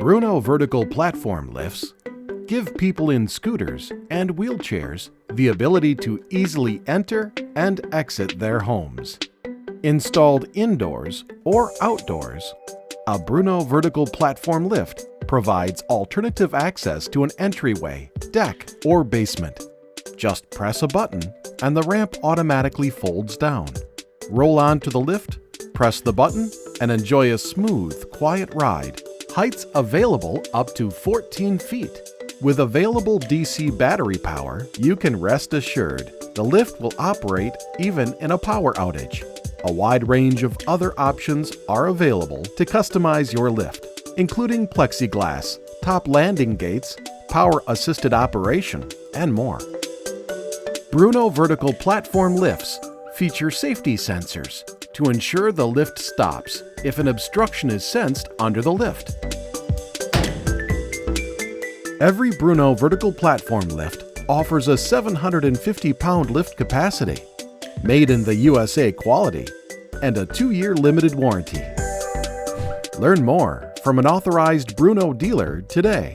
Bruno vertical platform lifts give people in scooters and wheelchairs the ability to easily enter and exit their homes. Installed indoors or outdoors, a Bruno vertical platform lift provides alternative access to an entryway, deck, or basement. Just press a button and the ramp automatically folds down. Roll onto the lift, press the button, and enjoy a smooth, quiet ride. Heights available up to 14 feet. With available DC battery power, you can rest assured the lift will operate even in a power outage. A wide range of other options are available to customize your lift, including plexiglass, top landing gates, power-assisted operation, and more. Bruno vertical platform lifts feature safety sensors to ensure the lift stops if an obstruction is sensed under the lift. Every Bruno vertical platform lift offers a 750-pound lift capacity, made in the USA quality, and a 2-year limited warranty. Learn more from an authorized Bruno dealer today.